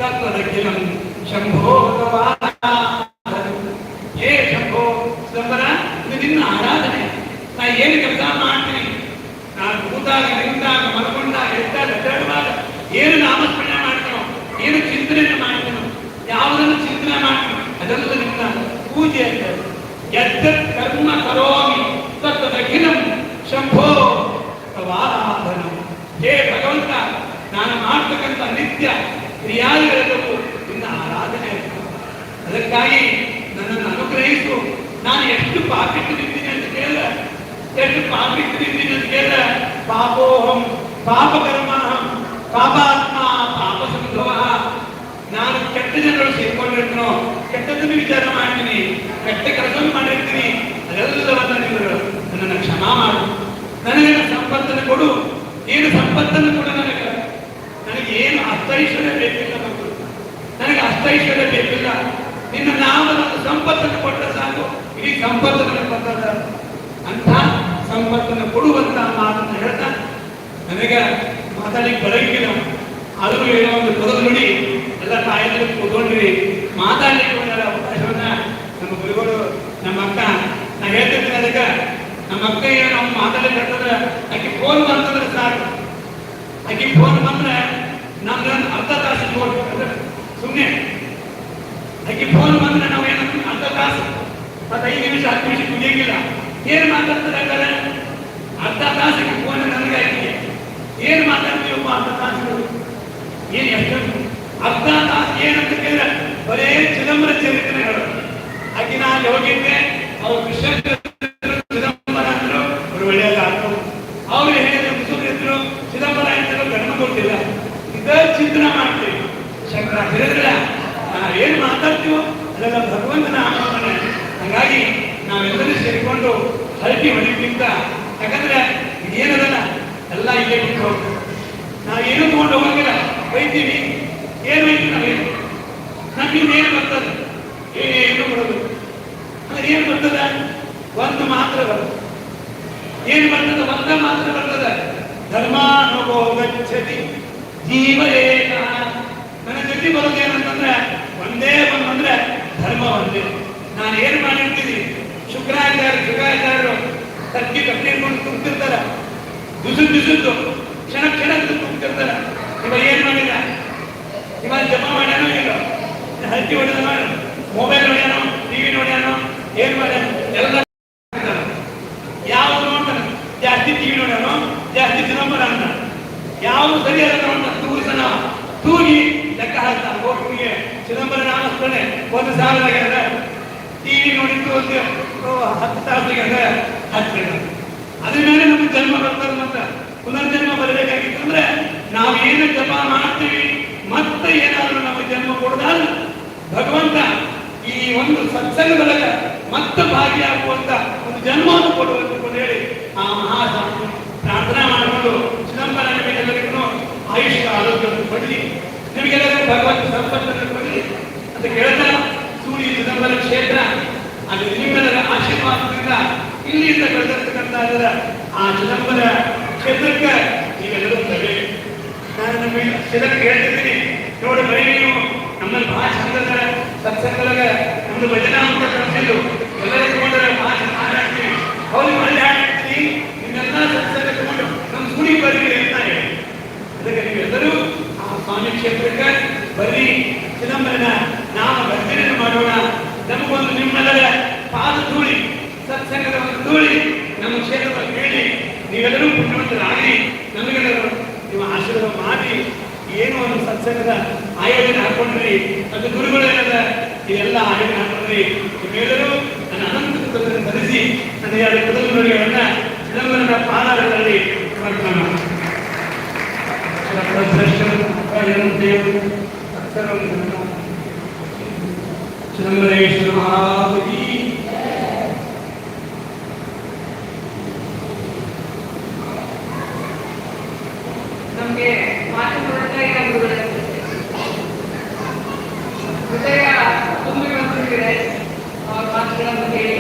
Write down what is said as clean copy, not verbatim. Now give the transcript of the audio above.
ತತ್ವದಖಿಲಂ ಶಂಭೋ ಹೇ ಶಂಭೋ ಚಿದಂಬರ, ಇದು ನಿನ್ನ ಆರಾಧನೆ. ನಾ ಏನು ಕೆಲಸ ಮಾಡ್ತೀನಿ, ನಾನು ಕೂತಾಗ ನಿಂತಾಗ ಮಲ್ಕೊಂಡಾಗ ಎದ್ದಾಗ ಅಡ್ಡಾಡುವಾಗ ಏನು ನಾಮಸ್ಮರಣೆ ಮಾಡ್ತೀನೋ, ಏನು ಚಿಂತನೆ ಮಾಡ್ತೀನೋ, ಯಾವುದನ್ನು ಚಿಂತನೆ ಮಾಡ್ತೀನೋ ಅದೆಲ್ಲ ನಿನ್ನ ಪೂಜೆ ಅಂತ. ಯದ್ಯತ್ ಕರ್ಮ ಕರೋಮಿ ತತ್ವದಖಿಲಂ ಶಂಭೋ ತವಾರಾಧನಂ. ಹೇ ಭಗವಂತ, ನಾನು ಮಾಡ್ತಕ್ಕಂಥ ನಿತ್ಯ ಕ್ರಿಯಾದಿಗಳೆಲ್ಲವೂ ನಿನ್ನ ಆರಾಧನೆ. ಅದಕ್ಕಾಗಿ ನನ್ನನ್ನು ಅನುಗ್ರಹಿಸು. ನಾನು ಎಷ್ಟು ಪಾಪಿಷ್ಠನಿದ್ದೀನಿ ಅಂತ ಕೇಳಿದ, ಎಷ್ಟು ಪಾಪಿಷ್ಠನಿದ್ದೀನಿ ಅಂತ ಕೇಳಿದ, ಪಾಪೋಹಂ ಪಾಪಕರ್ಮಹಂ ಪಾಪಾತ್ಮ ಪಾಪ ಸಂಭವ. ನಾನು ಕೆಟ್ಟ ಜನರು ಸೇರ್ಕೊಂಡಿರ್ತೀನೋ, ಕೆಟ್ಟದನ್ನು ವಿಚಾರ ಮಾಡ್ತೀನಿ, ಕೆಟ್ಟ ಕೆಲಸವನ್ನು ಮಾಡಿರ್ತೀನಿ, ಅದೆಲ್ಲವನ್ನ ನೀವು ನನ್ನನ್ನು ಕ್ಷಮಾ ಮಾಡು. ನನಗೆ ಸಂಪತ್ತನ್ನು ಕೊಡು. ಏನು ಸಂಪತ್ತನ್ನು ಕೊಡು ನನಗೆ. ನನಗೆ ಏನು ಅಷ್ಟೈಶ್ವರ್ಯ ಬೇಕಿಲ್ಲ ಮಕ್ಕಳು, ನನಗೆ ಅಷ್ಟೈಶ್ವರ್ಯ ಬೇಕಿಲ್ಲ. ನಿನ್ನ ನಾಮದ ಸಂಪತ್ತನ್ನು ಕೊಟ್ಟರೆ ಸಾಕು, ಇಡೀ ಸಂಪತ್ತನ್ನು ಕೊಟ್ಟದ ಅಂತ ಸಂಪತ್ತನ್ನು ಕೊಡುವಂತ ಮಾತನ್ನು ಹೇಳ್ತಾ, ನನಗೆ ಮಾತಾಡಲಿಕ್ಕೆ ಬರಂಗಿಲ್ಲ, ಆದರೂ ಏನೋ ಒಂದು ಪದದ ನುಡಿ ಎಲ್ಲ ತಾಯಿಗಳು ಕೂತ್ಕೊಂಡಿರಿ, ಮಾತಾಡ್ಲಿಕ್ಕೆ ಒಂದೆಲ್ಲ ಅವಕಾಶವನ್ನ ನಮ್ಮ ಗುರುಗಳು, ನಮ್ಮ ಅಕ್ಕ, ನಾ ಹೇಳ್ತಿರ್ತೀನಿ ಅದಕ್ಕೆ, ನಮ್ಮ ಅಕ್ಕ ಏನೋ ಅವ್ನು ಮಾತಾಡಲಿಕ್ಕೆ ಹೇಳ್ತಾರೆ, ಆಕೆ ಫೋನ್ ಬಂತಂದ್ರೆ ಸಾಕು, ಆಕೆ ಫೋನ್ ಬಂದ್ರೆ ನಮ್ಗೆ ಅರ್ಧ ತಾಸು ಫೋನ್ ಸುಮ್ಮನೆ, ಆಕೆ ಫೋನ್ ಬಂದ್ರೆ ನಾವು ಏನೋ ಅರ್ಧ ತಾಸು ಮತ್ತು 5 ನಿಮಿಷ 10 ನಿಮಿಷ ಕುಡಿಯಂಗಿಲ್ಲ. ಏನು ಮಾತಾಡ್ತಾರೆ ಅರ್ಧ ತಾಸಿಗೆ ಫೋನ್ ನನಗೆ ಆಯ್ಕೆ ಏನು ಮಾತಾಡ್ತೀವಪ್ಪ ಅರ್ಧ ತಾಸು, ಏನು ಎಷ್ಟು ಅರ್ಧ ತಾಸು ಏನಂತ ಕೇಳಿದ್ರೆ ಬರೇ ಚಿದಂಬರ ಚರಿತ್ರೆ ಹೇಳೋದು. ಆಕೆ ನಾನು ಹೋಗಿದ್ದೆ, ಅವ್ರು ಕೃಷ್ಣ ಚಿದಂಬರ ಅಂದ್ರು, ಅವರು ಒಳ್ಳೆಯದಾದ್ರು, ಅವ್ರು ಹೇಳಿದ್ರೆ ಮುಸುರು ಇದ್ರು, ಚಿದಂಬರ ಅಂತಲೂ ಗಮನ ಕೊಡ್ತಿಲ್ಲ. ಇದೇ ಚಿಂತನೆ ಮಾಡ್ತೀವಿ. ಶಂಕರ ಹೇಳಿದ್ರೆ ನಾವೇನು ಮಾತಾಡ್ತೀವೋ ಅದೆಲ್ಲ ಭಗವಂತನ ಆಮೋದನೆ. ಹಾಗಾಗಿ ನಾವೆಲ್ಲರೂ ಸೇರಿಕೊಂಡು ಹರಟಿ ಹೊಡಿಕ್ಕಿಂತ, ಯಾಕಂದ್ರೆ ಏನದಲ್ಲ ಎಲ್ಲ ಇಲ್ಲೇ ಬಿಟ್ಟು ಹೋಗ್ತದೆ. ನಾವೇನು ತಗೊಂಡು ಹೋಗಿಲ್ಲ, ಬೈತೀವಿ, ಏನು ಬೈತೀವಿ ನಾವೇನು, ನಮ್ಗಿನ್ನೇನು ಬರ್ತದೆ, ಏನು ಬರೋದು ಅಂದ್ರೆ ಏನು ಬರ್ತದೆ, ಒಂದು ಮಾತ್ರ ಬರ್ತದೆ. ಏನು ಬರ್ತದೆ, ಒಂದ ಮಾತ್ರ ಬರ್ತದೆ. ಧರ್ಮಾನುಭವ ಗಚ್ಚತಿ ಜೀವ ಏಕ. ನನ್ನ ಜೊತೆ ಬರೋದೇನಂತಂದ್ರೆ ಒಂದೇ ಒಂದಂದ್ರೆ ಧರ್ಮ ಒಂದೇ. ನಾನು ಏನು ಮಾಡಿರ್ತೀನಿ, ಶುಕ್ರಾಚಾರ್ಯರು ತರ್ಕಿ ಕಟ್ಟಿಕೊಂಡು ತುಂಬ್ತಿರ್ತಾರೆ, ಬಿಸುದ್ದು ಕ್ಷಣ ತುಂಬ್ತಿರ್ತಾರೆ. ಇವಾಗ ಏನ್ ಮಾಡಿಲ್ಲ, ಇವಾಗ ಜಮಾ ಮಾಡ್ಯಾನೋ ಇಲ್ಲ, ಹತ್ತಿ ಹೊಡೆದ ಮಾಡ, ಮೊಬೈಲ್ ನೋಡ್ಯಾನೋ, ಟಿವಿ ನೋಡ್ಯಾನೋ, ಏನ್ ಮಾಡ್ಯಾನ ಎಲ್ಲ ಯಾವ್ದು ನೋಡ್ತಾನೆ, ಜಾಸ್ತಿ ಟಿವಿ ನೋಡ್ಯಾನೋ, ಜಾಸ್ತಿ ಚಿದಂಬರ ಅಂತ ಯಾವ್ದು ಸರಿಯಾದ ನೋಡ್ತಾನೆ, ತೂರಿಸನ ತೂಗಿ ಲೆಕ್ಕ ಹಾಕ್ತಾನೆ. ಹೋಗಿಗೆ ಚಿದಂಬರ ನಾಮಸ್ಮರಣೆ 1,000 ಆಗ್ಯದ, ಟಿವಿ ನೋಡಿದ್ದು ಒಂದು 10 ತಾಸು ಆಗ್ಯದ, 10. ಅದ್ರ ಮೇಲೆ ನಮ್ಗೆ ಜನ್ಮ ಬರ್ತದೆ. ಮತ್ತೆ ಪುನರ್ಜನ್ಮ ಬರಬೇಕಾಗಿತ್ತು ಅಂದ್ರೆ ನಾವು ಏನು ಜಪ ಮಾಡ್ತೀವಿ, ಮತ್ತೆ ಏನಾದರೂ ನಮಗೆ ಜನ್ಮ ಕೊಡದಾದ ಭಗವಂತ ಈ ಒಂದು ಸತ್ಸಂಗದೊಳಗ ಮತ್ತೆ ಭಾಗಿಯಾಗುವಂತ ಒಂದು ಜನ್ಮವನ್ನು ಕೊಡುವಂತ ಹೇಳಿ ಆ ಮಹಾಸ್ವಾಮಿ ಪ್ರಾರ್ಥನಾ ಮಾಡಿಕೊಂಡು ಚಿದಂಬರ ನಿಮಗೆಲ್ಲರಿಗೂ ಆಯುಷ್ಯ ಆರೋಗ್ಯವನ್ನು ಕೊಡಲಿ, ನಿಮಗೆಲ್ಲರಿಗೂ ಭಗವಂತ ಸಂಪತ್ತನ್ನು ಕೊಡಲಿ ಅಂತ ಕೇಳ್ತಾ, ಸೂರ್ಯ ಚಿದಂಬರ ಕ್ಷೇತ್ರ ಅದು ನಿಮ್ಮೆಲ್ಲರ ಆಶೀರ್ವಾದದಿಂದ ಇಲ್ಲಿಂದ ಕಳೆದಿರ್ತಕ್ಕಂಥ ಆ ಚಿದಂಬರ ಕ್ಷೇತ್ರಕ್ಕೆ ನೀವೆಲ್ಲರೂ ಬರಬೇಕು. ನಾನು ನಮಗೆ ಚಿಲಕ್ಕೆ ಹೇಳ್ತಿದ್ದೀನಿ, ನೋಡಿ ಬರೀ ನೀವು ನಮ್ಮಲ್ಲಿ ಬಹಳ ಚಂದದ ಸತ್ಸಂಗದಾಗ ನಮ್ದು ಭಜನಾ ಅಂತ ಕಳಿಸಿದ್ದು ಎಲ್ಲರೂ ತಗೊಂಡ್ರೆ ಬಹಳ ಹಾಡಾಡ್ತೀವಿ, ಅವ್ರಿಗೆ ಒಳ್ಳೆ ಹಾಡಾಡ್ತೀವಿ, ನಿಮ್ಮೆಲ್ಲ ಸತ್ಸಂಗ ತಗೊಂಡು ನಮ್ಮ ಗುಡಿ ಬರ್ರಿ ಅಂತ ಹೇಳಿ. ಅದಕ್ಕೆ ನೀವೆಲ್ಲರೂ ಆ ಸ್ವಾಮಿ ಕ್ಷೇತ್ರಕ್ಕೆ ಬರ್ರಿ, ಚಿದಂಬರನ ನಾಮ ಭಜನೆಯನ್ನು ಮಾಡೋಣ. ನಮಗೊಂದು ನಿಮ್ಮೆಲ್ಲರ ಪಾದ ಧೂಳಿ, ಸತ್ಸಂಗದ ಒಂದು ಧೂಳಿ ನಮ್ಮ ಕ್ಷೇತ್ರದ ಕೇಳಿ ನೀವೆಲ್ಲರೂ ಪುಣ್ಯವಂತರಾಗಿ ನಮಗೆಲ್ಲರೂ ನೀವು ಆಶೀರ್ವಾದ ಮಾಡಿ ಏನು ಒಂದು ಸತ್ಸಂಗದ ಆಯೋಜನೆ ಹಾಕೊಂಡ್ರಿ, ಅದು ಗುರುಗಳೇನದ ಇದೆಲ್ಲ ಆಯೋಜನೆ ಹಾಕೊಂಡ್ರಿ. ನೀವೆಲ್ಲರೂ ನನ್ನ ಅನಂತ ಧರಿಸಿ ನನ್ನ 2 ಕುಟುಂಬಗಳನ್ನ ಚಿದಂಬರನ ಪಾದಾರದಲ್ಲಿ ಸಮರ್ಪಣೆ ಮಾಡಿ. ಚಿದಂಬರೇಶ್ವರ ಮಹಾರಾಜಿ ನಮಗೆ ಮಾತು ಹೃದಯ ತುಂಬಿರುವಂತಿದೆ. ಅವ್ರ ಮಾತುಗಳನ್ನು ಹೇಳಿ